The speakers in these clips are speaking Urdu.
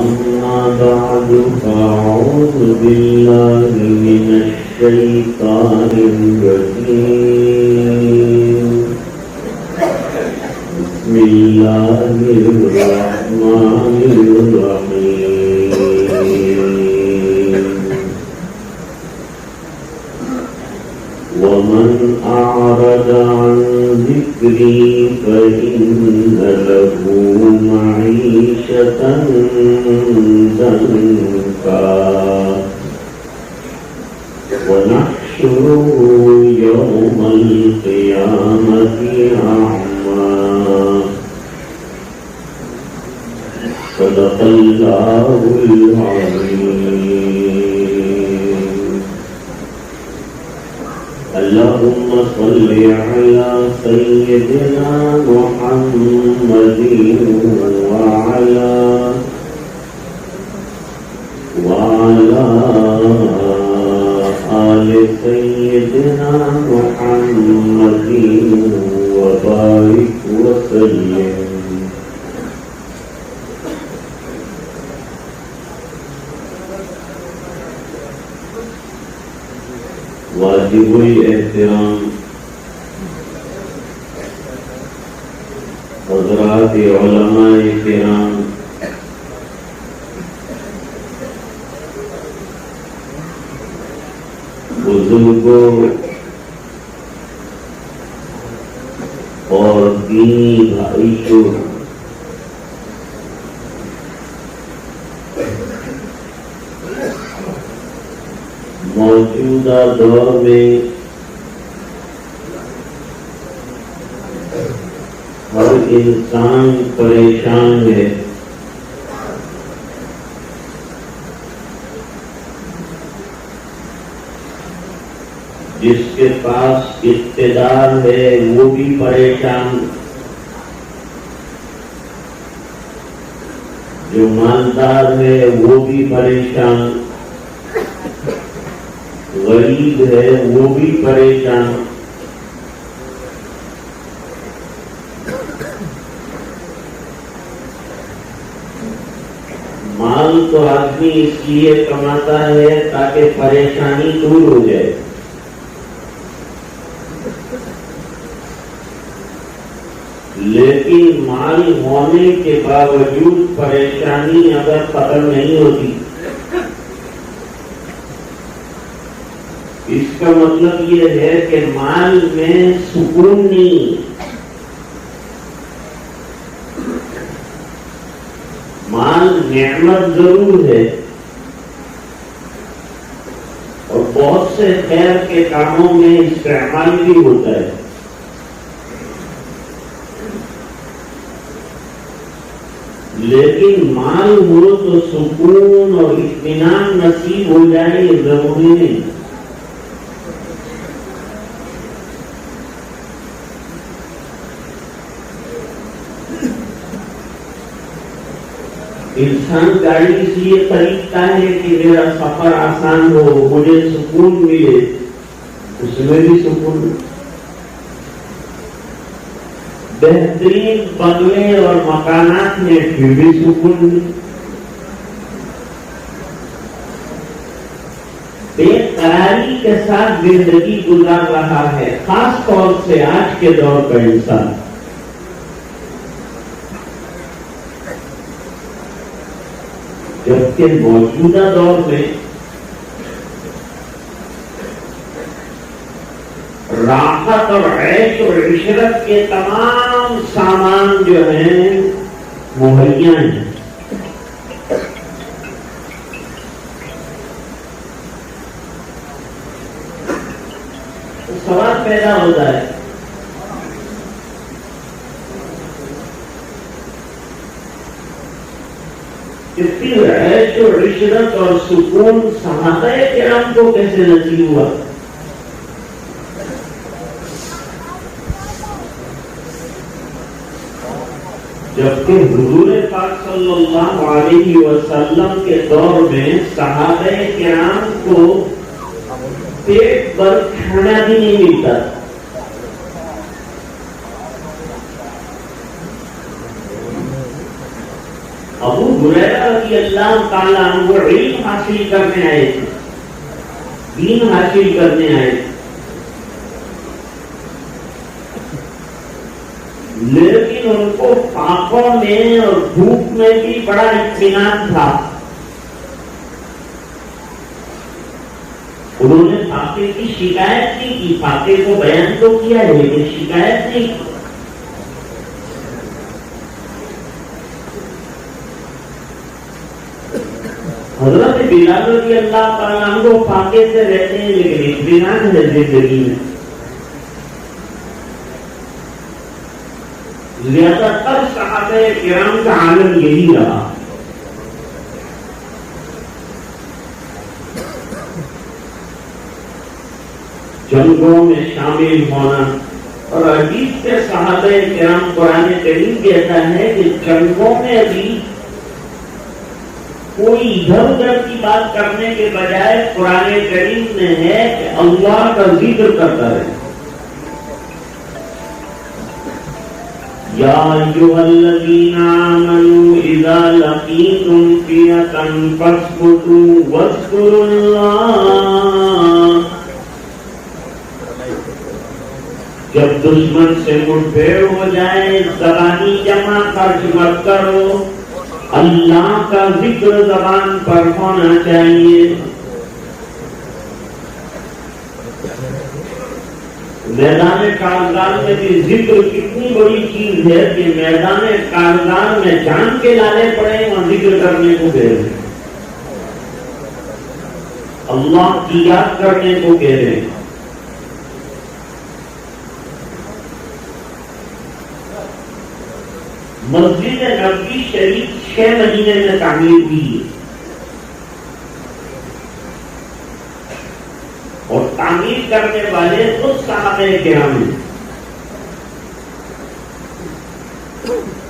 أما بعد فأعوذ بالله من الشيطان الرجيم بسم الله الرحمن الرحيم ومن أعرض عن ذكري فإن له معيشة ضنكا ونحشره يوم القيامة أعمى صدق الله العظيم. اللهم صل على سيدنا محمد وعلى آل سيدنا محمد وبارك وسلم. واجب الاحترام حضرات علماء کرام، بزرگوں اور دینی بھائیوں، موجودہ دور میں ہر انسان پریشان ہے. جس کے پاس اقتدار ہے وہ بھی پریشان، جو مالدار ہے وہ بھی پریشان، غریب ہے وہ بھی پریشان. مال تو آدمی اس لیے کماتا ہے تاکہ پریشانی دور ہو جائے، لیکن مال ہونے کے باوجود پریشانی اگر ختم نہیں ہوتی، اس کا مطلب یہ ہے کہ مال میں سکون نہیں. مال نعمت ضرور ہے اور بہت سے خیر کے کاموں میں استعمال بھی ہوتا ہے، لیکن مال ہو تو سکون اور اطمینان نصیب ہو جائے یہ ضروری نہیں. انسان گاڑی اس لیے خریدتا ہے کہ میرا سفر آسان ہو، مجھے سکون ملے، اس میں بھی سکون. بہترین بنگلے اور مکانات میں پھر بھی سکون ملے. بے قراری کے ساتھ زندگی گزار رہا ہے، خاص طور سے آج کے دور کا انسان. جبکہ موجودہ دور میں راحت اور عیش اور عشرت کے تمام سامان جو ہیں مہیا ہیں. تو سوال پیدا ہوتا ہے کہ پھر عیش اور عشرت اور سکون صحابہ کرام کو کیسے نصیب ہوا؟ جبکہ حضور پاک صلی اللہ علیہ وسلم کے دور میں صحابہ کرام کو پیٹ پر کھانا بھی نہیں ملتا. ابو ہریرہ رضی اللہ تعالیٰ عنہ علم حاصل کرنے آئے تھے، دین حاصل کرنے آئے تھے، لیکن ان کو فاقوں میں اور دھوپ میں بھی بڑا اطمینان تھا۔ انہوں نے فاقے کی شکایت نہیں کی، فاقے کو بیان تو کیا ہے لیکن شکایت نہیں کی۔ حضرت بلال رضی اللہ تعالیٰ عنہ فاقے سے رہتے ہیں لیکن اطمینان ہے زندگی میں۔ زیادہ تر صحابہ کرام کا عالم یہی رہا۔ جنگوں میں شامل ہونا، اور حدیث کے صحابہ کرام قرآن کریم کہتا ہے کہ جنگوں میں بھی کوئی ادھر ادھر کی بات کرنے کے بجائے قرآن کریم میں ہے کہ اللہ کا ذکر کرتا رہے۔ یا ایھا الذین آمنوا اذا لقیتم فئۃ فاثبتوا واذکروا اللہ۔ جب دشمن سے مٹ بھیڑ ہو جائے زبانی جمع خرچ مت کرو، اللہ کا ذکر زبان پر ہونا چاہیے۔ میدان کارزار میں بھی ذکر کتنی بڑی چیز ہے کہ میدان کارزار میں جان کے لانے پڑے وہاں ذکر کرنے کو کہہ رہے ہیں، اللہ کی یاد کرنے کو کہہ رہے ہیں۔ مسجد نبوی شریف 6 مہینے میں تعمیر ہوئی ہے، اور تعمیر کرنے والے خود صحابہ کرام ہیں،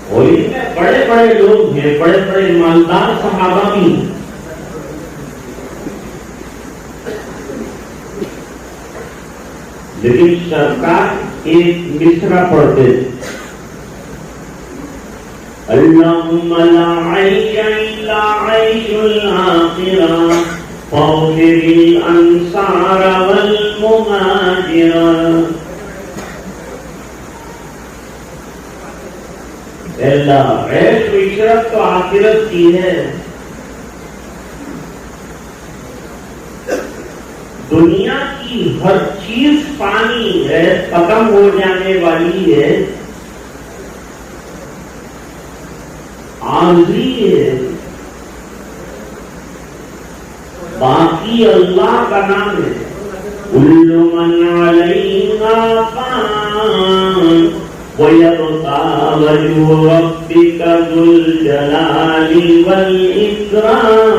اور ان میں بڑے بڑے لوگ ہیں، بڑے بڑے مالدار صحابہ بھی ہیں۔ لیکن سرکار ایک مصرع پڑھتے تھے، اللہم لا عیش الا عیش الآخرہ فاغفر الانصار والمہاجر۔ اللہ، عیش و عشرت تو آخرت کی ہے، دنیا کی ہر چیز فانی ہے، ختم ہو جانے والی ہے، عارضی ہے، باقی اللہ کا نام ہے۔ کل من علیہا فان ویبقی وجہ ربک ذو الجلال والاکرام۔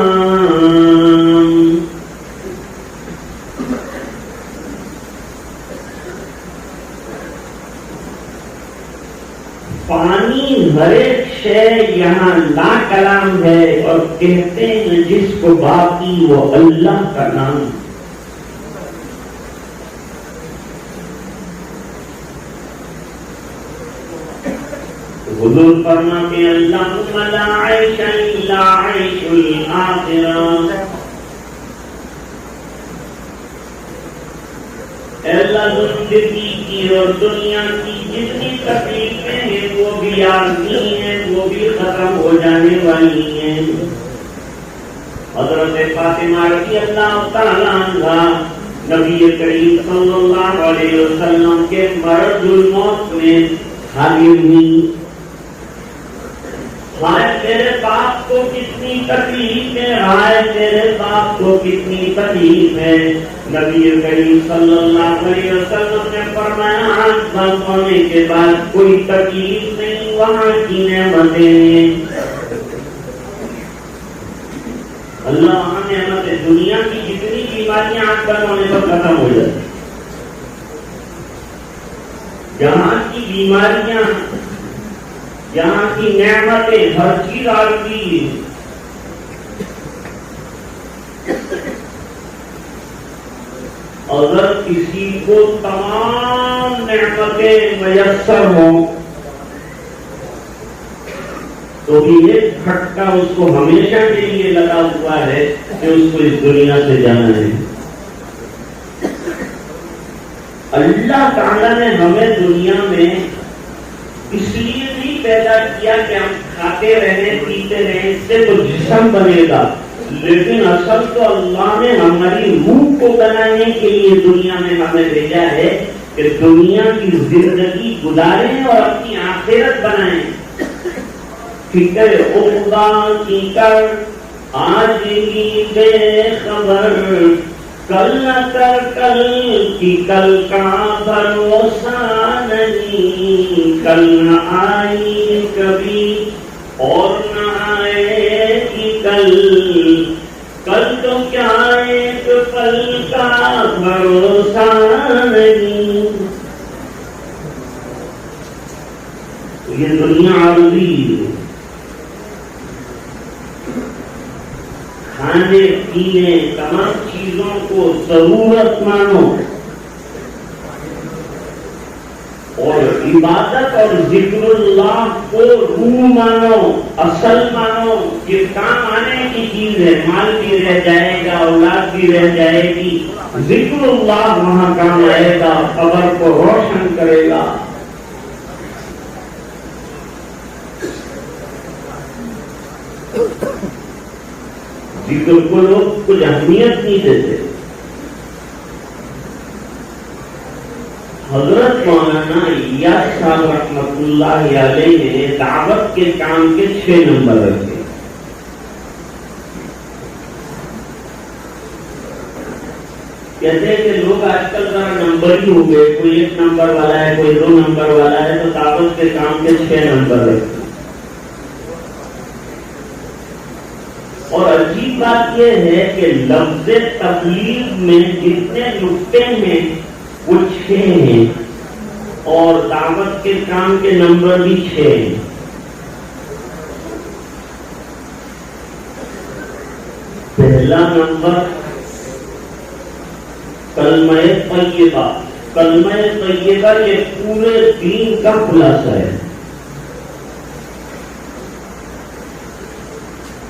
پانی ہر ایک شے یہاں لا کلام ہے، اور کہتے ہیں جس کو باقی وہ اللہ کا نام ہے۔ حضور فرماتے ہیں اللہم لا عیش الا عیش الآخرہ۔ اللہ، زندگی کی اور دنیا کی جتنی تکلیفیں ہیں وہ بھی عارضی ہیں، وہ بھی ختم ہو جانے والی ہیں۔ حضرت فاطمہ رضی اللہ تعالیٰ عنہا نبی کریم صلی اللہ علیہ وسلم کے مرض الموت میں حاضر ہوئی۔ ہائے میرے باپ کو کتنی تکلیف ہے، ہائے میرے باپ کو کتنی تکلیف ہے۔ نبی کریم صلی اللہ علیہ وسلم نے فرمایا آنکھ بند ہونے کے بعد کوئی تکلیف نہیں، وہاں کی نعمتیں، اللہ وہاں نعمتیں، دنیا کی جتنی بیماریاں آنکھ بند ہونے پر ختم ہو جاتی، جہاں کی بیماریاں، یہاں کی نعمتیں، ہر چیز عارضی ہے۔ اگر کسی کو تمام نعمتیں میسر ہوں تو بھی ایک کھٹکا اس کو ہمیشہ کے لیے لگا ہوا ہے کہ اس کو اس دنیا سے جانا ہے۔ اللہ تعالیٰ نے ہمیں دنیا میں اس لیے نہیں پیدا کیا کہ ہم کھاتے رہیں پیتے رہیں، اس سے تو جسم بنے گا، لیکن اصل تو اللہ نے ہماری روح کو بنانے کے لیے دنیا میں ہمیں بھیجا ہے کہ دنیا کی زندگی گزاریں اور اپنی آخرت بنائیں۔ فکر عقبا کی کر آج کی بے خبر، کل نہ کر کل کی کل کا بھروسہ نہیں، کل نہ آئی کبھی اور نہ آئے گی کل، کل تو کیا ایک پل کا بھروسہ نہیں۔ یہ دنیا عارضی ہے، کھانے پینے تمام چیزوں کو ضرورت مانو اور عبادت اور ذکر اللہ کو روح مانو، اصل مانو۔ یہ کام آنے کی چیز ہے، مال بھی رہ جائے گا، اولاد بھی رہ جائے گی، ذکر اللہ وہاں کام آئے گا، قبر کو روشن کرے گا۔ ذکر کو لوگ کچھ اہمیت نہیں دیتے۔ حضرت مولانا الیاس صاحب رحمۃ اللہ علیہ نے دعوت کے کام کے 6 نمبر رکھے۔ کہتے ہیں کہ لوگ آج کل ذرا نمبر ہی ہو گئے، کوئی 1 نمبر والا ہے، کوئی 2 نمبر والا ہے، تو دعوت کے کام کے 6 نمبر رکھے۔ اور عجیب بات یہ ہے کہ لفظ تبلیغ میں جتنے نقطے ہیں وہ 6 ہیں اور دعوت کے کام کے نمبر بھی 6 ہیں۔ پہلا نمبر کلمہ طیبہ۔ کلمہ طیبہ یہ پورے دین کا خلاصہ ہے۔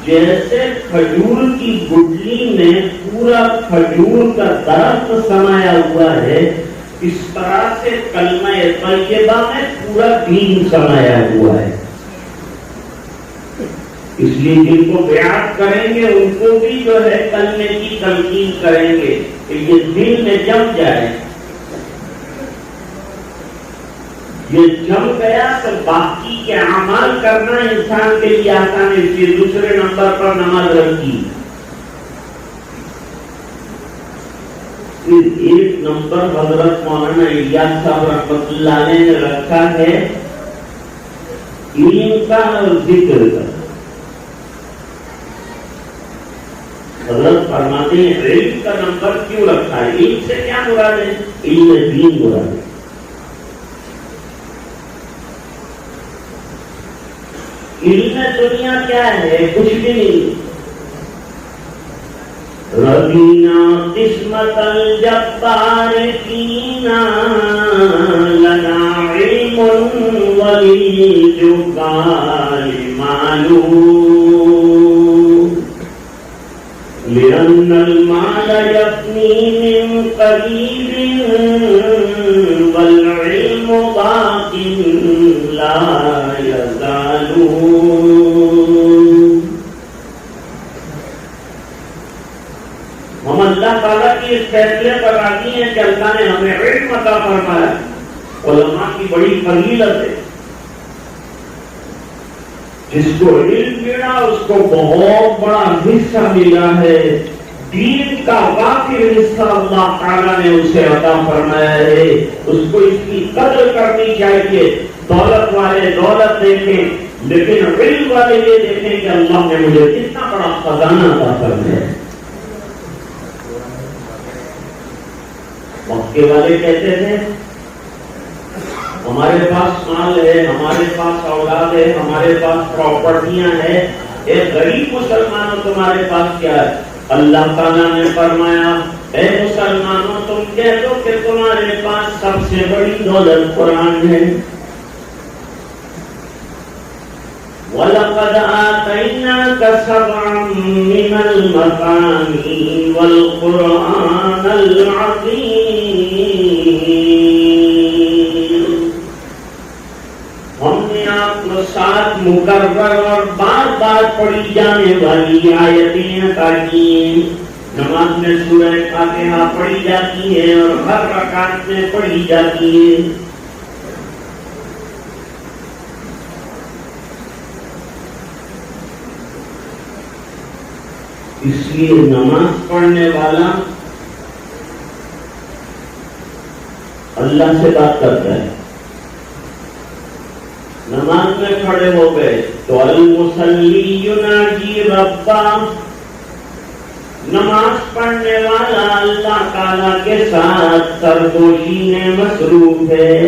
جیسے کھجور کی گٹلی میں پورا کھجور کا درخت سمایا ہوا ہے، اس طرح سے کلمہ طیبہ میں پورا دین سمایا ہوا ہے۔ اس لیے جن کو بیعت کریں گے ان کو بھی جو ہے کلمے کی تلقین کریں گے کہ یہ دل میں جم جائے۔ یہ جم گیا تو باقی کے اعمال کرنا انسان کے لیے آسان ہے۔ اس لیے دوسرے نمبر پر نماز رکھی۔ پھر 1 نمبر حضرت مولانا الیاس صاحب رحمۃ اللہ علیہ نے رکھا ہے علم کا اور ذکر کا۔ حضرت فرماتے ہیں علم کا نمبر کیوں رکھا ہے؟ علم سے کیا مراد ہے؟ علم دین مراد ہے۔ علم دنیا کیا ہے؟ کچھ بھی نہیں۔ ربینا قسمت الجبار فینا لنا علم وللجبار معلوم لأن المال يفني من قريب والعلم باق لا يزال۔ ہم اللہ تعالیٰ کی اس فیصلے پر راضی ہیں کہ اللہ نے ہمیں علم عطا فرمایا۔ علماء کی بڑی فضیلت ہے، جس کو علم ملا اس کو بہت بڑا حصہ ملا ہے، دین کا واقعی حصہ اللہ تعالیٰ نے اسے عطا فرمایا ہے۔ اس کو اس کی قدر کرنی چاہیے۔ دولت والے دولت دیکھیں، لیکن علم والے یہ دیکھیں کہ اللہ نے مجھے کتنا بڑا خزانہ عطا فرمایا ہے۔ مکے والے کہتے تھے ہمارے پاس مال ہے، ہمارے پاس اولاد ہے، ہمارے پاس پراپرٹیاں ہیں، اے غریب مسلمانوں تمہارے پاس کیا ہے؟ اللہ تعالیٰ نے فرمایا اے مسلمانوں تم کہہ دو کہ تمہارے پاس سب سے بڑی دولت قرآن ہے۔ وَلَقَدْ آتَيْنَاكَ سَبْعًا مِّنَ الْمَثَانِي وَالْقُرْآنَ الْعَظِيمَ. ہم نے آپ کو 7 مکرر اور بار بار پڑھی جانے والی آیتیں عطا کی. نماز میں سورہ فاتحہ پڑھی جاتی ہے اور ہر رکعت میں پڑھی جاتی ہے. اس لیے نماز پڑھنے والا اللہ سے بات کرتا ہے. نماز میں کھڑے ہو گئے تو المصلی یناجی ربا. نماز پڑھنے والا اللہ تعالیٰ کے ساتھ سرگوشی میں مصروف ہے.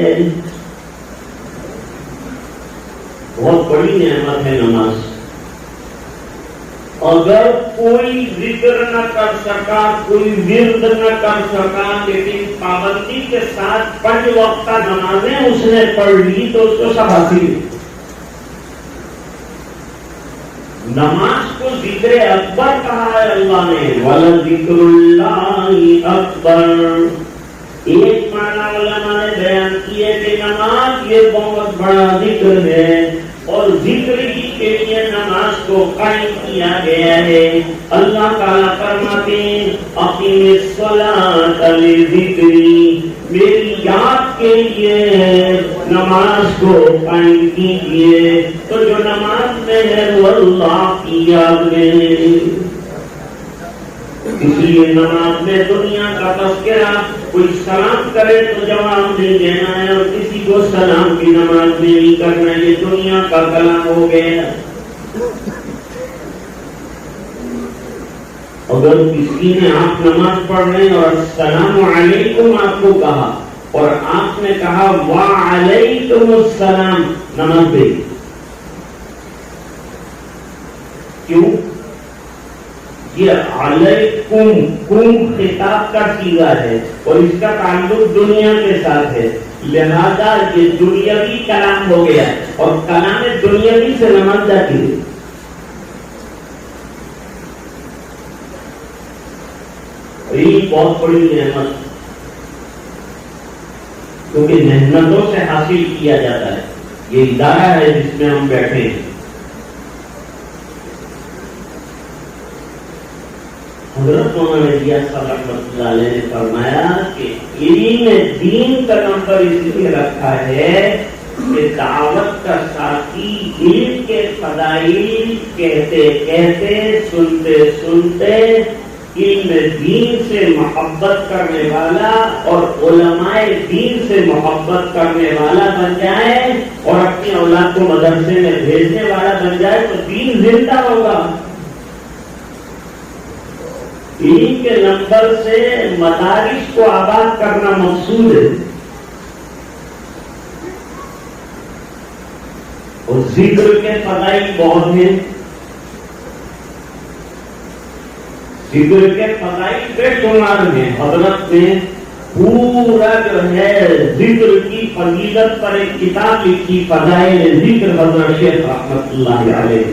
بہت بڑی نعمت ہے نماز. اگر کوئی ذکر نہ کر سکا، کوئی ورد نہ کر سکا، لیکن پابندی کے ساتھ 5 وقتہ نمازیں اس نے پڑھ لی تو اس کو سب حاصل. نماز کو ذکر اکبر کہا ہے اللہ نے. وَلَذِكْرُ اللَّهِ أَكْبَرُ. ایک معنی علماء نے بیان کیے کہ نماز یہ بہت بڑا ذکر ہے اور ذکر ہی کے لیے نماز کو قائم کیا گیا ہے. اللہ تعالیٰ فرماتے ہیں اقیم الصلاۃ لذکری. میری یاد کے لیے نماز کو قائم کیجیے. تو جو نماز میں ہے وہ اللہ کی یاد میں ہے. اس لیے نماز میں دنیا کا تذکرہ. کوئی سلام کرے تو جواب نہیں دینا ہے اور کسی کو سلام کی نماز میں نہیں کرنا. یہ دنیا کا کلام ہو گیا. اگر کسی نے آپ نماز پڑھ رہے اور السلام علیکم آپ کو کہا اور آپ نے کہا وعلیکم السلام، نماز پہ. کیوں؟ یہ علیکم کم خطاب کا صیغہ ہے اور اس کا تعلق دنیا کے ساتھ ہے. لہذا یہ دنیاوی کلام ہو گیا اور کلام دنیاوی سے نماز جاتی ہے. یہ بہت بڑی نعمت کیونکہ محنتوں سے حاصل کیا جاتا ہے. یہ ادارہ ہے جس میں ہم بیٹھے ہیں. حضرت مولانا الیاس صاحب رحمۃ اللہ علیہ نے فرمایا کہ علم دین کا نمبر اس لیے رکھا ہے کہ دعوت کا ساتھی علم کے فضائل کہتے کہتے سنتے سنتے علم دین سے محبت کرنے والا اور علماء دین سے محبت کرنے والا بن جائے اور اپنی اولاد کو مدرسے میں بھیجنے والا بن جائے تو دین زندہ ہوگا. علم کے نمبر سے مدارس کو آباد کرنا مقصود ہے. اور ذکر کے فضائل بہت ہیں. ذکر کے فضائل بے شمار ہیں. حضرت نے پورا جو ہے ذکر کی فضیلت پر ایک کتاب لکھی، فضائل ذکر، حضرت شیخ رحمۃ اللہ علیہ.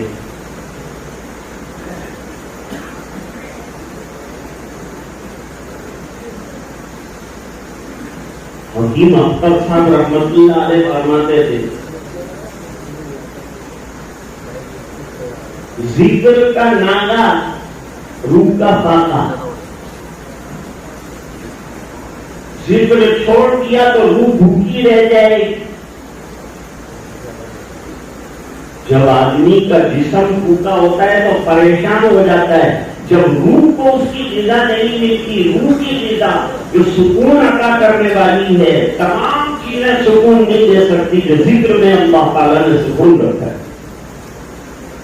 حکیم اختر صاحب رحمۃ اللہ علیہ فرماتے تھے ذکر کا ناغہ روح کا فاقہ. ذکر چھوڑ دیا تو روح بھوکی رہ جائے گی. جب آدمی کا جسم بھوکا ہوتا ہے تو پریشان ہو جاتا ہے. جب روح کو اس کی غذا نہیں ملتی، روح کی غذا جو سکون عطا کرنے والی ہے، تمام چیزیں سکون نہیں دے سکتی. جو ذکر میں اللہ تعالیٰ نے سکون رکھا ہے.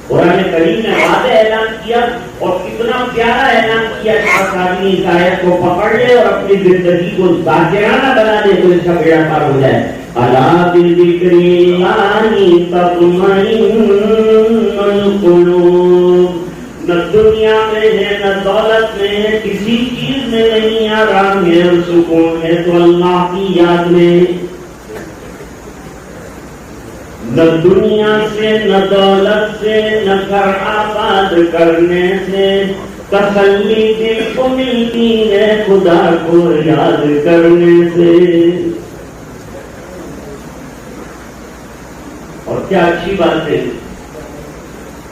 قرآن کریم نے واضح اعلان کیا اور کتنا پیارا اعلان کیا کہ آدمی اس آیت کو پکڑ لے اور اپنی زندگی کو ذاکرانہ بنا دے تو اس کا بیڑا پار ہو جائے. الا بذکر اللہ تطمئن القلوب. نہ دنیا میں ہے، نہ دولت میں ہے، کسی چیز میں نہیں آرام ہے اور سکون ہے تو اللہ کی یاد میں. نہ دنیا سے نہ دولت سے نہ گھر آباد کرنے سے تسلی دل کو ملتی ہے خدا کو یاد کرنے سے. اور کیا اچھی بات ہے،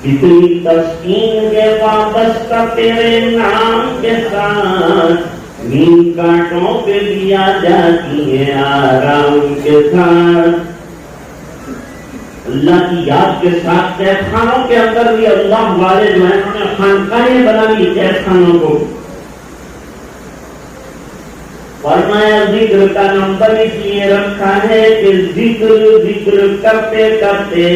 اتنی تسکین کے وابستہ تیرے نام کے ساتھ نیند کانٹوں پہ دیا جاتی ہے آرام کے ساتھ. اللہ کی یاد کے ساتھ قید خانوں کے اندر بھی اللہ والے جو ہیں انہوں نے خانقاہیں بنا لی قید خانوں کو. فرمایا ذکر کا نمبر اس لیے رکھا ہے کہ ذکر کرتے کرتے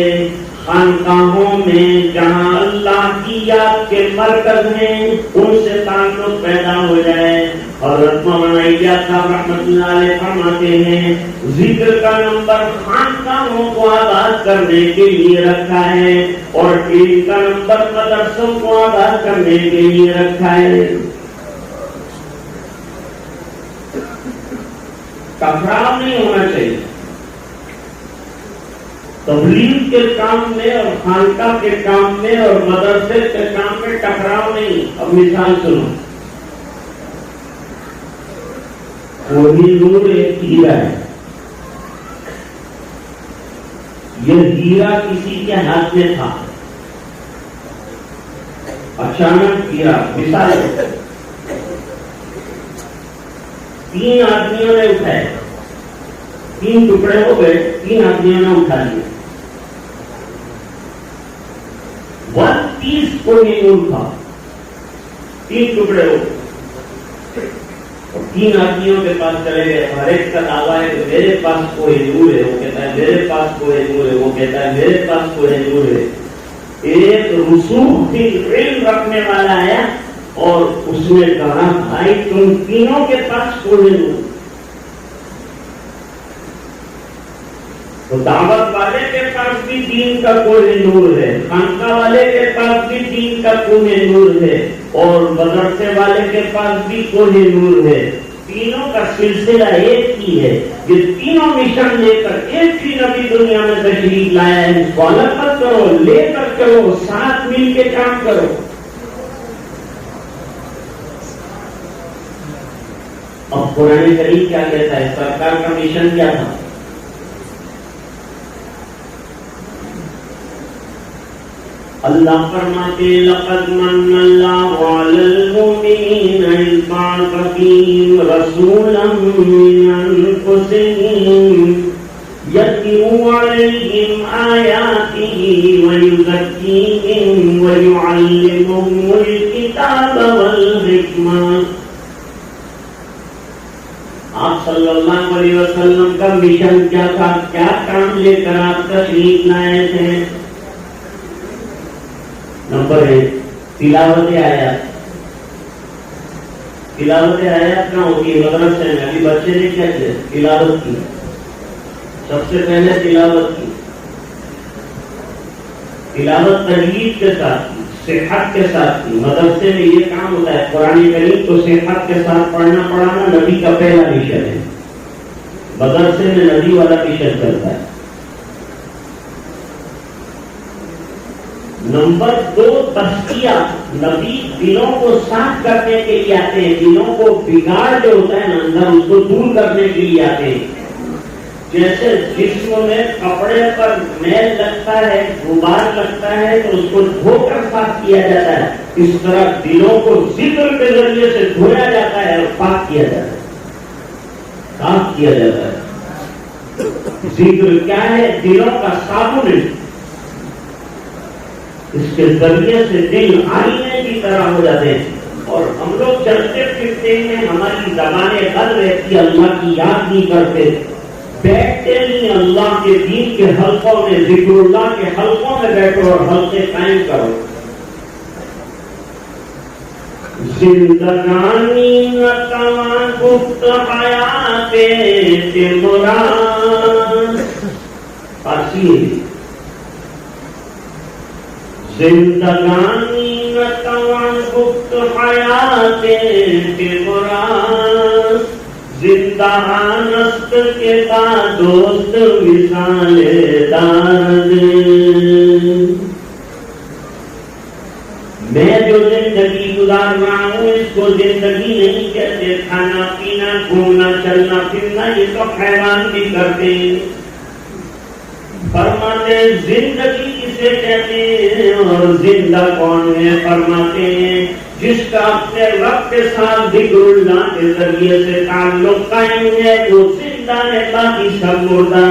خانقاہوں میں جہاں اللہ کی یاد کے مرکز ہیں ان سے تعلق پیدا ہو جائے. حضرت مولانا الیاس صاحب رحمۃ اللہ علیہ فرماتے ہیں ذکر کا نمبر خانقاہوں کو آباد کرنے کے لیے رکھا ہے اور علم کا نمبر مدرسوں کو آباد کرنے کے لیے رکھا ہے. ٹکراؤ نہیں ہونا چاہیے تبلیغ کے کام میں اور خانقاہ کے کام میں اور مدرسے کے کام میں ٹکراؤ نہیں. اب مثال سنو، کوئی نور ایک ہیرا ہے، یہ ہیرا کسی کے ہاتھ میں تھا، اچانک ہیرا مثال 3 آدمیوں نے اٹھائے، 3 ٹکڑے ہو گئے، 3 آدمیوں نے اٹھا لیے. 31 کو نہیں اٹھا، 3 ٹکڑے ہو گئے اور 3 آدمیوں کے پاس چلے گئے. ہر ایک کا دعویٰ ہے کہ میرے پاس کوئی نور ہے، وہ کہتا ہے میرے پاس کوئی نور ہے، وہ کہتا ہے میرے پاس کوئی نور ہے. ایک رسوخ علم رکھنے والا ہے اور اس نے کہا بھائی تم تینوں کے پاس کوئی نور. تو دعوت والے کے پاس بھی دین کا کوئی نور ہے، خانقاہ والے کے پاس بھی دین کا کوئی نور ہے اور مدرسے والے کے پاس بھی کوئی نور ہے. تینوں کا سلسلہ ایک ہی ہے. یہ تینوں مشن لے کر ایک ہی نبی دنیا میں تشریف لایا ہے. اس کو الگ مت کرو، لے کر چلو، ساتھ مل کے کام کرو. اب قرآن کریم کیا کہتا ہے؟ سرکار کا مشن کیا تھا؟ اللہ فرماتے لقد من اللہ علی المؤمنین اذ بعث فیہم رسولا من انفسہم یتلو علیہم آیاتہ ویزکیہم ویعلمہم الکتاب والحکمہ. آپ صلی اللہ علیہ وسلم کا مشن کیا تھا؟ کیا کام لے کر آپ تشریف لائے تھے؟ نمبر 1 تلاوت آیات. تلاوت آیات کہاں ہوتی ہے؟ مدرسے میں. ابھی بچے نے کیا کیا؟ تلاوت کی. سب سے پہلے تلاوت کی. تلاوت تجوید کے ساتھ کی، صحت کے ساتھ کی. مدرسے میں یہ کام ہوتا ہے. قرآن کریم تو صحت کے ساتھ پڑھنا پڑھانا نبی کا پہلا مشن ہے. مدرسے میں نبی والا مشن چلتا ہے. نمبر 2 تزکیہ. نبی دلوں کو صاف کرنے کے لیے آتے ہیں. دلوں کو بگاڑ جو ہوتا ہے نا اندر اس کو دور کرنے کے لیے آتے ہیں. جیسے جسم میں کپڑے پر میل لگتا ہے، غبار لگتا ہے تو اس کو دھو کر صاف کیا جاتا ہے، اس طرح دلوں کو ذکر کے ذریعے سے دھویا جاتا ہے اور پاک کیا جاتا ہے، صاف کیا جاتا ہے. ذکر کیا ہے؟ دلوں کا صابن ہے. اس کے ذریعے سے دل آئینے کی طرح ہو جاتے ہیں اور ہم لوگ چلتے پھرتے ہیں، ہماری زبانیں بند رہتی، اللہ کی یاد نہیں کرتے، بیٹھتے نہیں اللہ کے دین کے حلقوں میں، ذکر اللہ کے حلقوں میں بیٹھو اور حلقے قائم کرو. زندگانی نتوان گفت حیات مراد. فارسی زندگانی نتوان گفت حیات مراد. امتحانست کے بعد دوست وصال دارد. میں جو زندگی گزار رہا ہوں اس کو زندگی نہیں کہتے. کھانا پینا گھومنا چلنا پھرنا یہ تو حیوان بھی کرتے ہیں. فرماتے ہیں زندگی کسے کہتے ہیں اور زندہ کون ہے؟ فرماتے ہیں جس کا اپنے رب کے ساتھ ذکر اللہ کے ذریعے سے تعلق قائم ہے وہ زندہ ہے، باقی سب مردہ.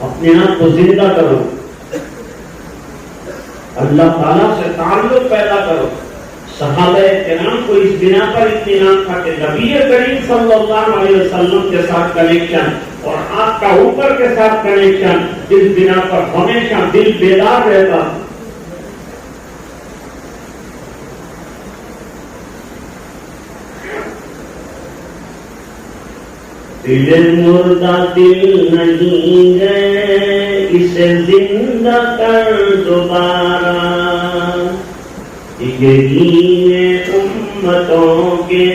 اپنے آپ کو زندہ کرو، اللہ تعالیٰ سے تعلق پیدا کرو. صحابہ کرام کو اس بنا پر اطمینان تھا کہ نبی کریم صلی اللہ علیہ وسلم کے ساتھ کنیکشن اور آپ کا اوپر کے ساتھ کنیکشن، اس بنا پر ہمیشہ دل بیدار رہتا. دل مردہ دل نہیں ہے اسے زندہ کر دوبارہ. یہی ہے امتوں کے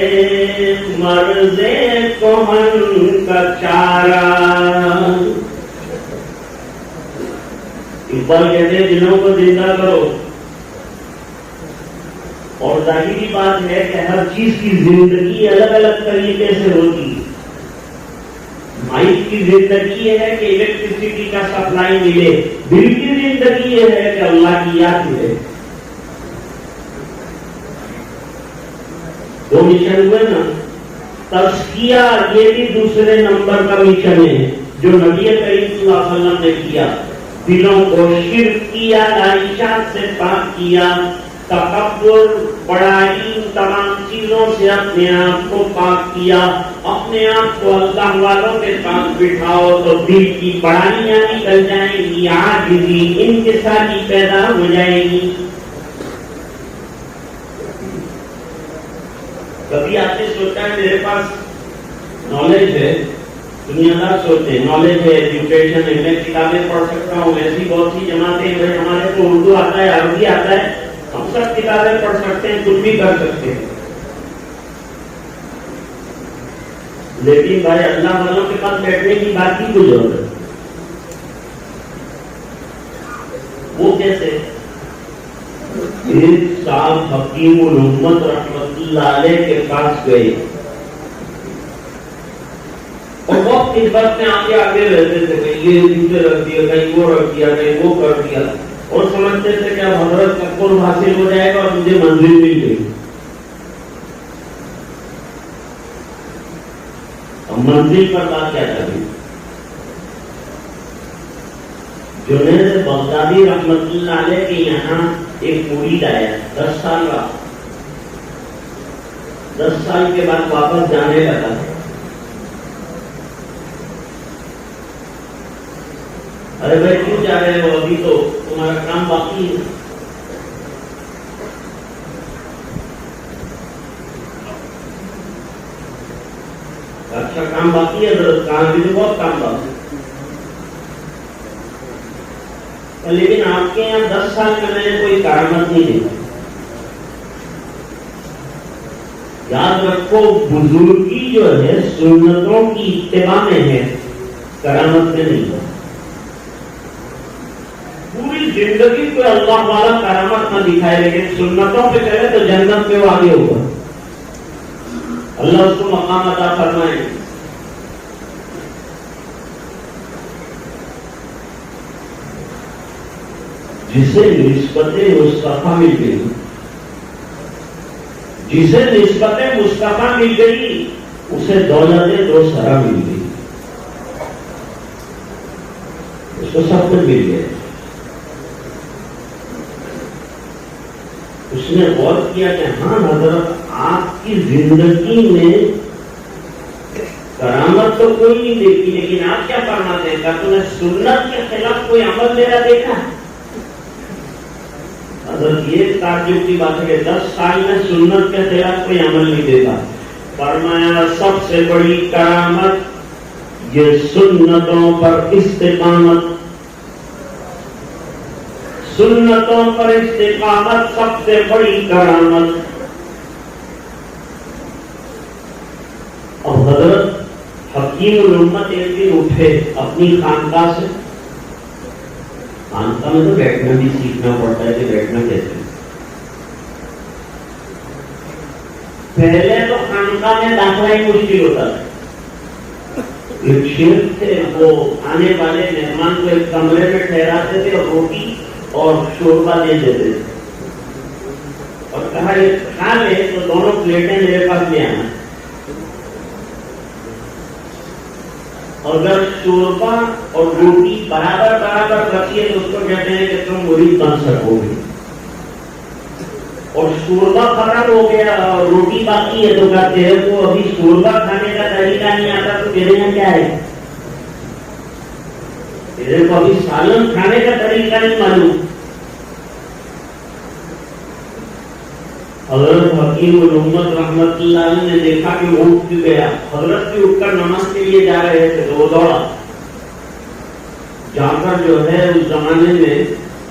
مرض کہن کا چارہ. اقبال کہتے ہیں دلوں کو زندہ کرو. اور ظاہری بات ہے کہ ہر چیز کی زندگی الگ الگ طریقے سے ہوتی ہے. مائک کی زندگی یہ ہے کہ الیکٹریسٹی کا سپلائی ملے، دل کی زندگی یہ ہے کہ اللہ کی یاد ملے. دو مشن ہوئے نا. تزکیہ یہ بھی دوسرے نمبر کا مشن ہے جو نبی کریم صلی اللہ علیہ وسلم نے کیا. دلوں کو شرک کیا، لائشات سے پاک کیا، تکبر بڑائی تمام چیزوں سے اپنے آپ کو پاک کیا. اپنے آپ کو اللہ والوں کے ساتھ بٹھاؤ تو دل کی بڑائیاں نکل جائیں گی، عاجزی انکساری پیدا ہو جائے گی. کبھی آپ نے سوچا ہے میرے پاس نالج ہے؟ دنیا دار سوچتے ہیں نالج ہے، ایجوکیشن ہے، میں کتابیں پڑھ سکتا ہوں. ایسی بہت سی جماعتیں ہیں، ہمارے کو اردو آتا ہے، عربی آتا ہے، ہم سب کتابیں پڑھ سکتے ہیں، کچھ بھی کر سکتے ہیں. لیکن بھائی اللہ والوں کے پاس بیٹھنے کی بات ہی کچھ اور ہے. وہ کیسے؟ ایک صاحب حکیم الامت رحمت اللہ علیہ کے پاس گئے اور بہت خدمت میں آگے آگے رہتے تھے. کہیں یہ نیچے رکھ دیا، کہیں وہ رکھ دیا، کہیں وہ کر دیا، اور سمجھتے تھے کہ اب حضرت کا قرب حاصل ہو جائے گا اور مجھے منزل مل گئی. منزل پر بات کیا کریں؟ جنید بغدادی رحمت اللہ علیہ کے یہاں ایک مرید آیا، 10 سال کا. 10 سال کے بعد واپس جانے لگا. ارے بھائی کیوں جا رہے ہو؟ ابھی تو تمہارا کام باقی ہے. اچھا کام باقی ہے؟ کام بھی تو بہت کام باقی ہے. لیکن آپ کے یہاں 10 سال میں میں نے کوئی کرامت نہیں دیکھا. یاد رکھو بزرگی جو ہے سنتوں کی اتباع میں ہے، کرامت میں نہیں ہے. پوری زندگی کو اللہ والا کرامت نہ دکھائے لیکن سنتوں پہ چلے تو جنت میں وہ آگے ہوگا. اللہ اس کو مقام عطا فرمائے. جسے نسبت مصطفیٰ مل گئی، جسے نسبت مصطفیٰ مل گئی اسے دولت دو سرا مل گئی. اس کو سب کچھ مل گیا. اس نے غور کیا کہ ہاں حضرت آپ کی زندگی میں کرامت تو کوئی نہیں دیکھی، لیکن آپ کیا فرماتے ہیں؟ کیا تم نے سنت کے خلاف کوئی عمل میرا دیکھا؟ حضرت یہ تعجب کی بات ہے کہ 10 سال میں سنت کے خلاف کوئی عمل نہیں دیتا. فرمایا سب سے بڑی کرامت یہ سنتوں پر استقامت. سنتوں پر استقامت سب سے بڑی کرامت. حکیم الامت ایک دن اٹھے اپنی خانقاہ سے. خانقاہ میں تو بیٹھنا بھی سیکھنا پڑتا ہے کہ بیٹھنا کیسے. پہلے تو خانقاہ میں داخلہ ہی مشکل ہوتا تھا. ایک شیخ تھے، وہ آنے والے مہمان کو ایک کمرے میں ٹھہراتے تھے اور روٹی اور شوربہ دے دیتے تھے اور کہا یہ کھا لے تو دونوں پلیٹیں میرے پاس لے آنا. اگر شوربہ اور روٹی برابر برابر رکھیے تو اس کو کہتے ہیں کہ تم مرید بن سکو گے. اور شوربہ ختم ہو گیا اور روٹی باقی ہے تو کہتے ہیں وہ ابھی شوربہ کھانے کا طریقہ نہیں آتا تو تیرے یہاں کیا ہے؟ تیرے کو ابھی سالن کھانے کا طریقہ نہیں معلوم. حضرت حکیم الامت رحمت اللہ علیہ نے دیکھا کہ وہ اٹھ گیا. حضرت بھی اٹھ کر نماز کے لیے جا رہے تھے تو وہ دوڑا جا کر جو ہے اس زمانے میں،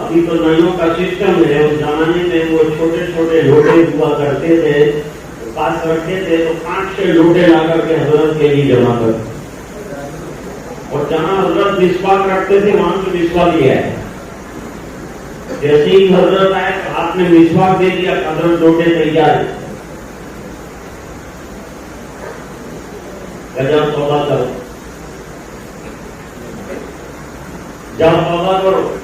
ابھی تو نئیوں کا سسٹم ہے، اس زمانے میں وہ چھوٹے چھوٹے لوٹے ہوا کرتے تھے پاس رکھتے تھے تو 5-6 لوٹے لا کر کے حضرت کے لیے جمع کر، اور جہاں حضرت مسواک رکھتے تھے وہاں سے مسواک لیا ہے. جیسے ہی حضرت آئے تو آپ نے مسواک دے دیا، حضرت لوٹے تیار. جب توبہ کرو، جب توبہ کرو.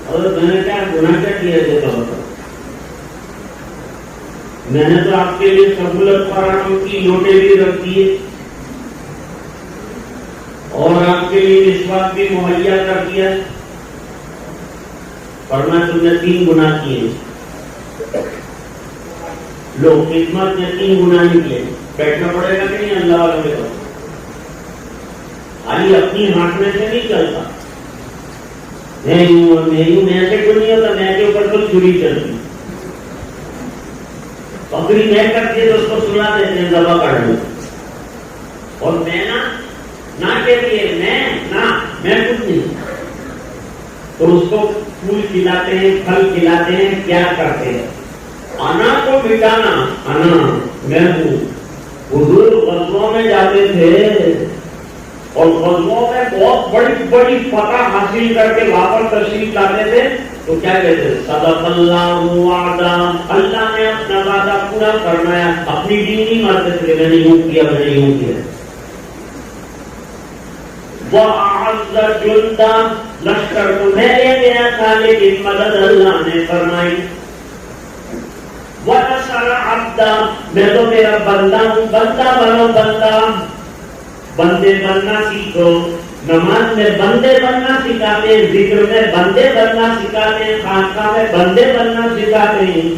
حضرت میں نے کیا گناہ کیا کیا ہے توبہ کرو. میں نے تو آپ کے لیے سہولت فراہم کی، لوٹے بھی رکھ دیے اور آپ کے لیے مسواک بھی مہیا کر دیا، ورنہ تم نے 3 گناہ کیے. لوگ خدمت نے 3 گناہ نہیں کیے. بیٹھنا پڑے گا کہ نہیں اللہ والوں کے پاس؟ خالی اپنی ہانٹنے سے نہیں چلتا. میں ایسے کوئی نہیں ہوتا، میں کے اوپر تو چھری چلتی. بکری میں کرتی ہے تو اس کو سنا دیتے ہیں ذبح کرنے، اور میں نہ کہتی ہے میں کچھ نہیں، تو اس کو پھول کھلاتے ہیں، پھل کھلاتے ہیں، کیا کرتے ہیں؟ انا کو مٹانا، انا میں ہوں. حضور غزووں میں جاتے تھے اور غزووں میں بہت بڑی بڑی فتح حاصل کر کے واپس تشریف لاتے تھے تو کیا کہتے ہیں؟ صدق اللہ وعدہ، اللہ نے اپنا وعدہ پورا فرمایا. اپنی دین نہیں مارتے تھے، میں نے یوں کیا، میں نے یوں کیا. وَأَعَزَّ جُنْدًا، لشکر کو میں لے گیا تھا لیکن مدد اللہ نے فرمائی. وَنَصَرَ عَبْدًا، میں تو میرا بندہ ہوں، بندہ بنو، بندے بننا سیکھو. نماز میں بندے بننا سکھاتے ہیں، ذکر میں بندے بننا سکھاتے ہیں، خانقاہ میں بندے بننا سکھاتے ہیں.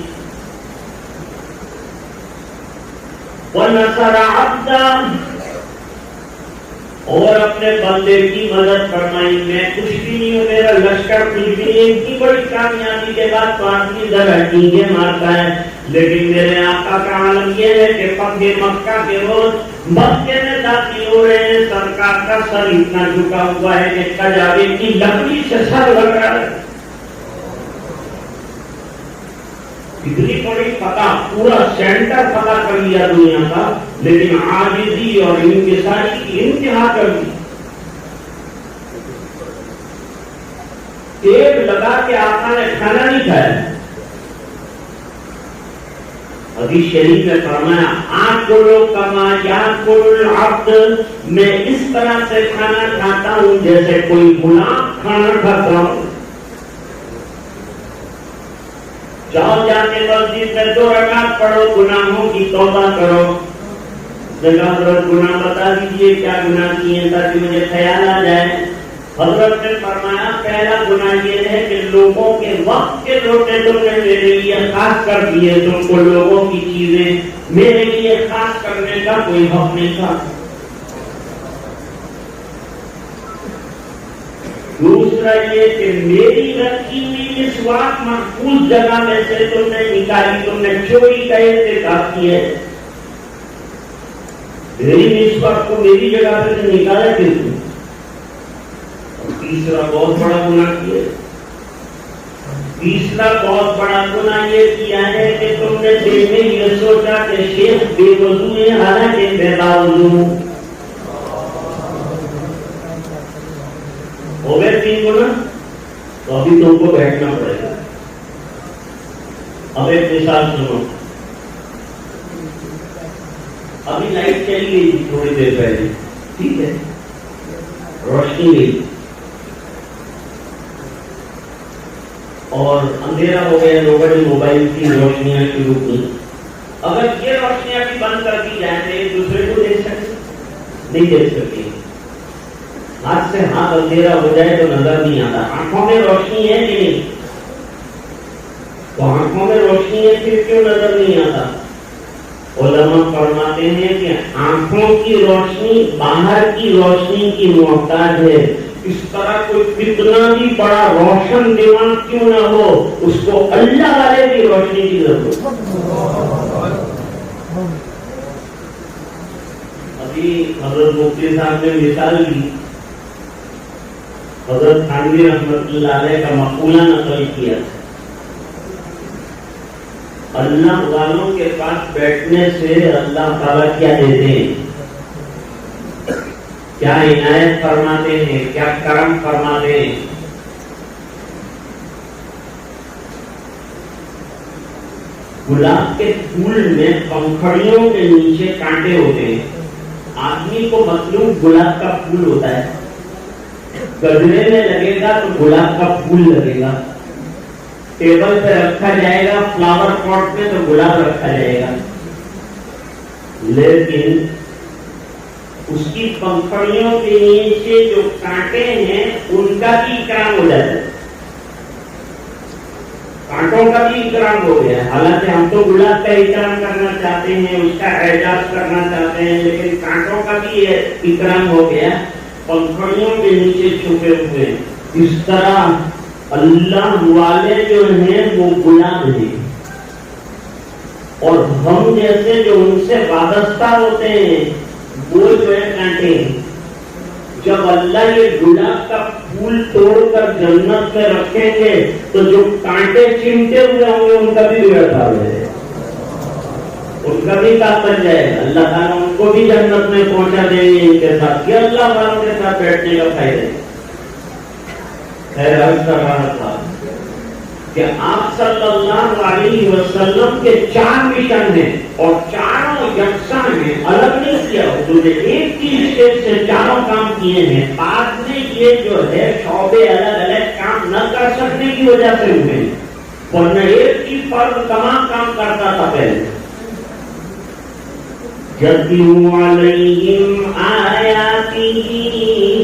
وَنَصَرَ عَبْدًا، اور اپنے بندے کی مدد فرمائی. میں کچھ بھی نہیں ہوں، میرا لشکر کچھ بھی نہیں. اتنی بڑی کامیابی کے بعد تو آدمی ذرا ٹینگے مارتا ہے، لیکن میرے آقا کا عالم یہ ہے کہ فتح مکہ کے روز مکے میں داخل ہو رہے ہیں، سرکار کا سر اتنا جھکا ہوا ہے کہ کجاوے کی لکڑی سے سر لگ رہا ہے. اتنی بڑی فتح، پورا سینٹر فتح کر لیا دنیا کا، لیکن عاجزی اور انکساری کی انتہا کر دی. ٹیپ لگا کے آقا نے کھانا نہیں کھایا. حدیث شریف میں فرمایا آکلو کما یاکل العبد، میں اس طرح سے کھانا کھاتا ہوں جیسے کوئی غلام کھانا کھاتا ہوں. جاؤ جا کے مسجد میں 2 رکعت پڑھو، گناہوں کی توبہ کرو. جگہ حضرت گناہ بتا دیجئے کیا گناہ کیے تاکہ مجھے خیال آ جائے. حضرت نے فرمایا پہلا گناہ یہ ہے کہ لوگوں کے وقت کے لوٹے تم نے میرے لیے خاص کر دیے، تم کو لوگوں کی چیزیں میرے لیے خاص کرنے کا کوئی حق نہیں تھا. دوسرا یہ کہ میری رکھی ہوئی مسواک محفوظ جگہ میں سے تم نے نکالی، تم نے چوری کا ارتکاب کیا ہے. میری مسواک کو میری جگہ سے نکالا کیوں؟ تیسرا بہت بڑا گناہ کیا. تیسرا بہت بڑا گناہ یہ کیا ہے کہ تم نے دل میں یہ سوچا کہ شیخ بے وضو ہے، حالانکہ میں باوضو ہوں. ہو گئے 3 گنا. تو ابھی تم کو بیٹھنا پڑے گا. اب ایک مثال سنو. ابھی لائٹ چلی گئی تھی تھوڑی دیر پہلے, ٹھیک ہے, روشنی گئی اور اندھیرا ہو گیا, نوبڈی موبائل کی روشنیاں شروع کی. اگر یہ روشنیاں بھی بند کر دی جائیں تو ایک دوسرے کو دیکھ سکتے نہیں دیکھ سکتی. ہاتھ سے ہاتھ اندھیرا ہو جائے تو نظر نہیں آتا. آنکھوں میں روشنی ہے کہ نہیں؟ تو آنکھوں میں روشنی ہے پھر کیوں نظر نہیں آتا؟ علماء فرماتے ہیں کہ آنکھوں کی روشنی باہر کی روشنی کی محتاج ہے. اس طرح کوئی کتنا بھی بڑا روشن دماغ کیوں نہ ہو, اس کو اللہ والے کی روشنی کی ضرورت. ابھی حضرت مفتی صاحب نے مثال دی, حضرت تھانوی رحمۃ اللہ علیہ کا مقولہ نقل کیا. اللہ والوں کے پاس بیٹھنے سے اللہ تعالیٰ کیا دیتے ہیں, کیا عنایت فرماتے ہیں, کیا کرم فرماتے ہیں. گلاب کے پھول میں پنکھڑیوں کے نیچے کانٹے ہوتے ہیں. آدمی کو مطلوب گلاب کا پھول ہوتا ہے, گجرے میں لگے گا تو گلاب کا پھول لگے گا. ٹیبل پہ رکھا جائے گا فلاور پاٹ میں تو گلاب رکھا جائے گا. لیکن اس کی پنکھڑیوں کے نیچے جو کانٹے ہیں ان کا بھی اکرام ہو جاتا ہے. کانٹوں کا بھی اکرام ہو گیا. حالانکہ ہم تو گلاب کا اکرام کرنا چاہتے ہیں, اس کا اعزاز کرنا چاہتے ہیں, لیکن کانٹوں کا بھی اکرام ہو گیا, پنکھڑیوں کے نیچے چھپے ہوئے. اس طرح اللہ والے جو ہیں وہ گلاب ہیں, اور ہم جیسے جو ان سے وابستہ ہوتے ہیں وہ جو ہے کانٹے. جب اللہ یہ گلاب کا پھول توڑ کر جنت میں رکھیں گے تو جو کانٹے چمٹے ہوئے ہوں گے ان کا بھی بیٹھا ہے, ان کا بھی کام بن جائے گا. اللہ تعالیٰ ان کو بھی جنت میں پہنچا دیں گے ان کے ساتھ. یہ اللہ والوں کے ساتھ بیٹھنے کا فائدہ ہے. عرض کر رہا تھا کہ آپ صلی اللہ علیہ وسلم کے 4 مشن ہیں اور چاروں یکساں ہیں, الگ نہیں کیا. حضور نے ایک کی اسٹیج سے چاروں کام کیے ہیں. بعد میں یہ جو ہے شعبے الگ الگ کام نہ کر سکنے کی وجہ سے ہوئے, ورنہ ایک کی فرد تمام کام کرتا تھا پہلے. یتلو علیہم آیاتہ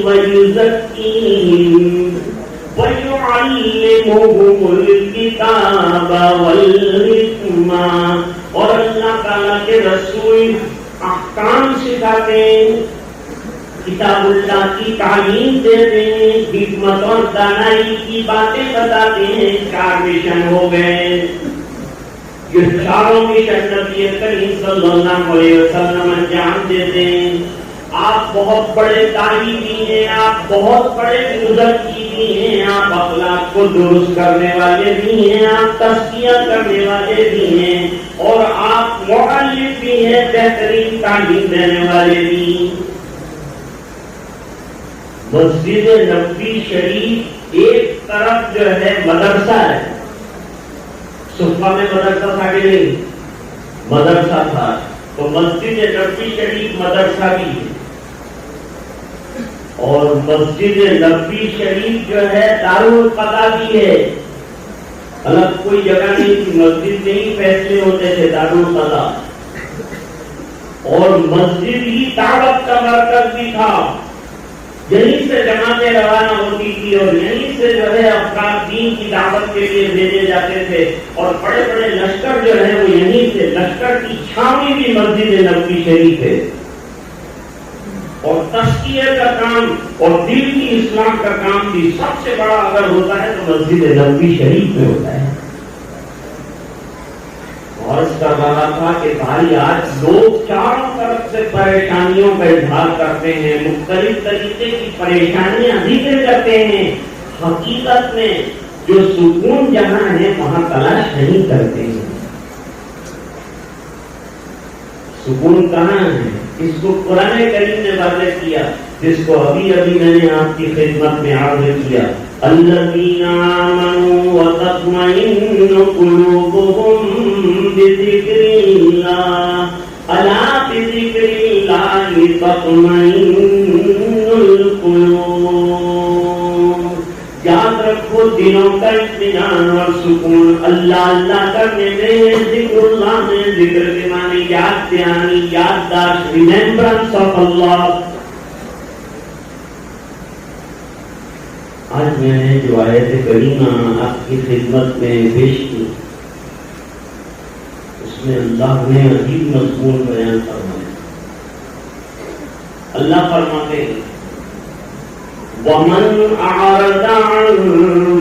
ویزکیہم وَيُعَلِّمُهُمُ الْكِتَابَ وَالْحِکْمَةَ. اور اللہ تعالیٰ کے رسول احکام سکھاتے ہیں, کتاب اللہ کی تعلیم دیتے ہیں, حکمت اور دانائی کی باتیں بتاتے ہیں. 4 مشن ہو گئے. یہ چاروں مشن نبی کریم صلی اللہ علیہ وسلم انجام دیتے ہیں. آپ بہت بڑے داعی بھی ہیں, آپ بہت بڑے مزکی بھی ہیں, آپ اخلاق کو درست کرنے والے بھی ہیں, آپ تزکیہ کرنے والے بھی ہیں, اور آپ معلم بھی ہیں, بہترین تعلیم دینے والے بھی. مسجد نبوی شریف ایک طرف جو ہے مدرسہ ہے. صفہ میں مدرسہ تھا کہ نہیں؟ مدرسہ تھا. تو مسجد نبوی شریف مدرسہ بھی ہے, اور مسجد نبوی شریف جو ہے دارالقضا بھی ہے. الگ کوئی جگہ نہیں تھی, مسجد میں ہی فیصلے ہوتے تھے, دارالقضا. اور مسجد ہی دعوت کا مرکز بھی تھا. یہیں سے جماعتیں روانہ ہوتی تھی اور یہیں سے جو ہے افراد دین کی دعوت کے لیے بھیجے جاتے تھے, اور بڑے بڑے لشکر جو ہے وہ یہیں سے, لشکر کی چھاؤنی بھی مسجد نبوی شریف ہے. اور تزکیہ کا کام اور دل کی اصلاح کا کام بھی سب سے بڑا اگر ہوتا ہے تو مسجد نبوی شریف میں ہوتا ہے. عرض کر رہا تھا کہ بھائی آج لوگ چاروں طرف سے پریشانیوں کا اظہار کرتے ہیں, مختلف طریقے کی پریشانیاں ذکر کرتے ہیں. حقیقت میں جو سکون جہاں ہے وہاں تلاش نہیں کرتے ہیں. سکون کہاں ہے؟ اس کو قرآن کریم نے واضح کیا. جس کو ابھی میں نے آپ کی خدمت میں عرض کیا، الذین آمنوا وتطمئن قلوبهم بذکر اللہ الا بذکر اللہ تطمئن القلوب۔ یاد رکھو دلوں کا اطمینان اور سکون اللہ کرنے میں، ذکر اللہ میں، ذکر کے معنی یاد دہانی، یادداشت، ریممبرنس آف اللہ۔ آج میں نے جو آیت کریمہ آپ کی خدمت میں پیش کی، اس میں اللہ نے عجیب مضمون بیان فرمایا۔ اللہ فرماتے ہیں وَمَنْ أَعْرَضَ عَنْ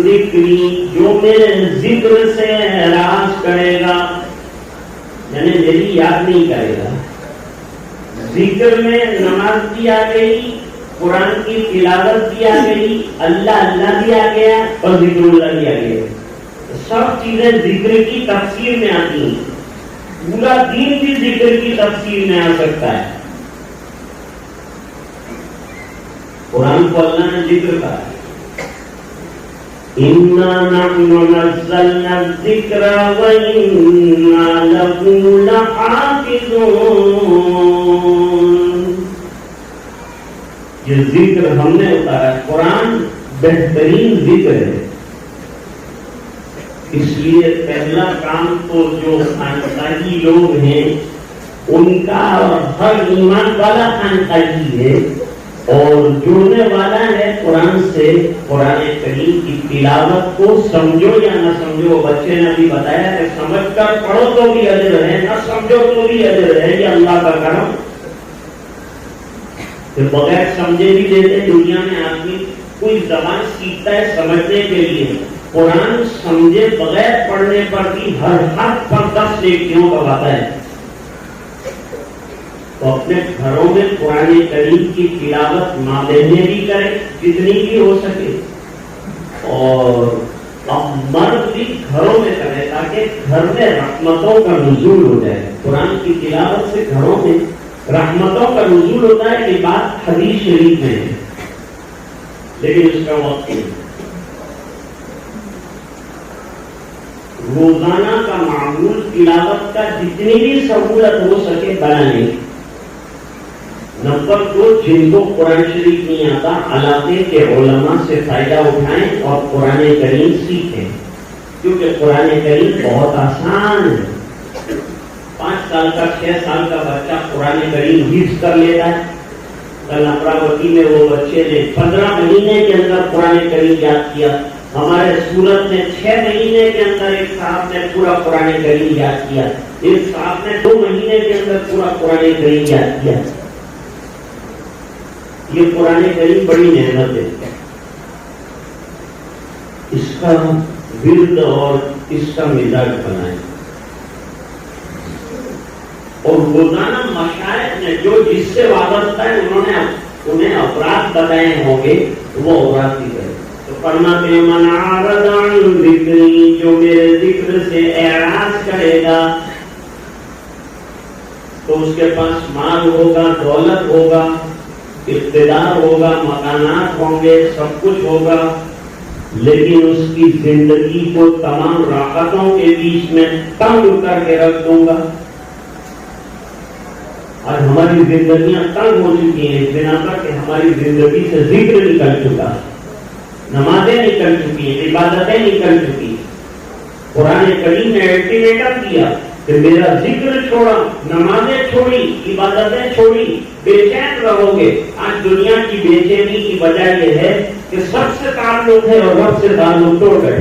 ذِكْرِي، جو میرے ذکر سے اعراض کرے گا، یعنی میری یاد نہیں کرے گا۔ ذکر میں نماز بھی آ گئی، قرآن کی تلاوت بھی آ گئی، اللہ بھی آ گیا اور ذکر اللہ بھی آ گیا۔ سب چیزیں ذکر کی تفسیر میں آتی ہیں، پورا دین بھی ذکر کی تفسیر میں آ سکتا ہے۔ قرآن کو اللہ نے ذکر کہا، اِنَّا نَحْنُ نَزَّلْنَا الذِّكْرَ وَإِنَّا لَهُ لَحَافِظُونَ۔ یہ ذکر ہم نے اتارا ہے، قرآن بہترین ذکر ہے۔ اس لیے پہلا کام تو جو خانقاہی لوگ ہیں ان کا، اور ہر ایمان والا خانقاہی ہے اور جڑنے والا ہے قرآن سے، قرآن کریم کی تلاوت کو سمجھو یا نہ سمجھو۔ بچے نے بھی بتایا کہ سمجھ کر پڑھو تو بھی اجر ہے، نہ سمجھو تو بھی اجر ہے، یہ اللہ کا کرم۔ بغیر سمجھے بھی دیتے، دنیا میں آدمی کوئی زبان سیکھتا ہے سمجھنے کے لیے، قرآن سمجھے بغیر پڑھنے پر بھی ہر حرف پر 10 نیکیوں کا وعدہ ہے۔ تو اپنے گھروں میں قرآن کریم کی تلاوت ماں بہنیں بھی کریں جتنی بھی ہو سکے، اور اب مرد بھی گھروں میں کرے تاکہ گھر میں رحمتوں کا نزول ہو جائے۔ قرآن کی تلاوت سے گھروں میں رحمتوں کا نزول ہوتا ہے، یہ بات حدیث شریف میں ہے، لیکن اس کا وقت نہیں۔ روزانہ کا معمول تلاوت کا جتنی بھی سہولت ہو سکے بنائیں۔ نمبر 2، جن کو قرآن شریف نہیں آتا علاقے کے علماء سے فائدہ اٹھائیں اور قرآن کریم سیکھیں، کیونکہ قرآن کریم بہت آسان ہے۔ 5 سال کا 6 سال کا بچہ قرآن کریم حفظ کر لیتا ہے۔ کل امراوتی میں وہ بچے نے 15 مہینے کے اندر قرآن کریم یاد کیا۔ ہمارے سورت میں 6 مہینے کے اندر ایک صاحب نے پورا قرآن کریم یاد کیا، ایک صاحب نے 2 مہینے کے اندر پورا قرآن کریم یاد کیا۔ یہ قرآن کریم بڑی نعمت ہے، اس کا ورد اور اس کا مزاج بنائیں۔ اور روزانہ مشائخ نے جو جس سے وابستہ ہے انہیں افراد بتائے ہوں گے، وہ افراد بھی کریں۔ تو فرماتے ہیں من اعرض عن ذکری، جو میرے ذکر سے اعراض کرے گا تو اس کے پاس مال ہوگا، دولت ہوگا، اقتدار ہوگا، مکانات ہوں گے، سب کچھ ہوگا، لیکن اس کی زندگی کو تمام راحتوں کے بیچ میں تنگ کر کے رکھ دوں گا۔ آج ہماری زندگیاں تنگ ہو چکی ہیں، اس بنا پر کہ ہماری زندگی سے ذکر نکل چکا، نمازیں نکل چکی ہیں، عبادتیں نکل چکی ہیں۔ قرآن کریم نے الٹیمیٹم دیا کہ میرا ذکر چھوڑا، نمازیں چھوڑی، عبادتیں چھوڑی، بے چین رہو گے۔ آج دنیا کی بے چینی کی وجہ یہ ہے کہ سب سے تعلق ہے اور رب سے تعلق توڑ گئے،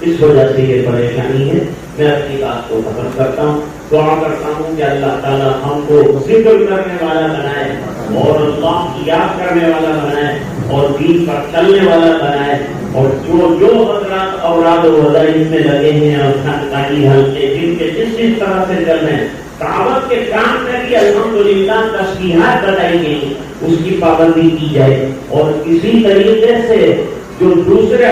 اس وجہ سے یہ پریشانی ہے۔ میں اپنی بات کو ختم کرتا ہوں، دعا کرتا ہوں کہ اللہ تعالیٰ ہم کو ذکر کرنے والا بنائے اور اللہ کی یاد کرنے والا بنائے اور دین پر چلنے والا بنائے، اور جو حضرات اوراد و وظائف میں لگے ہیں اور خانقاہی حلقے جن کے جس طرح سے چل رہے ہیں، دعوت کے کام میں بھی الحمدللہ تسبیحات بتائی گئی، اس کی پابندی کی جائے، اور اسی طریقے سے جو دوسرے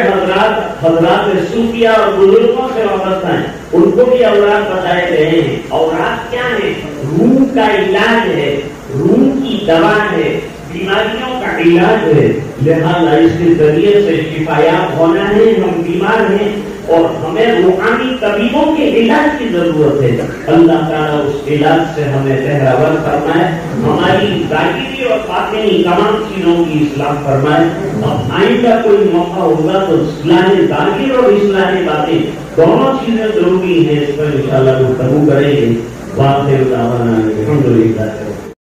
حضرات صوفیہ اور بزرگوں سے وابستہ ہیں ان کو بھی اوراد بتائے گئے ہیں۔ اوراد کیا ہے؟ روح کا علاج ہے، روح کی دوا ہے، بیماریوں کا علاج ہے، لہذا اس کے ذریعے سے شفایاب ہونا ہے. ہم بیمار ہیں اور ہمیں روحانی طبیبوں کے علاج کی ضرورت ہے. اللہ تعالیٰ اس علاج سے ہمیں بہرور فرمائے، ہماری ظاہری اور باطنی تمام چیزوں کی اصلاح فرمائے. اب آئندہ کوئی موقع ہوگا تو اصلاح ظاہر اور اصلاح باطن دونوں چیزیں ضروری ہیں، اس پر انشاءاللہ گفتگو کریں گے. واخر دعوانا الحمدللہ.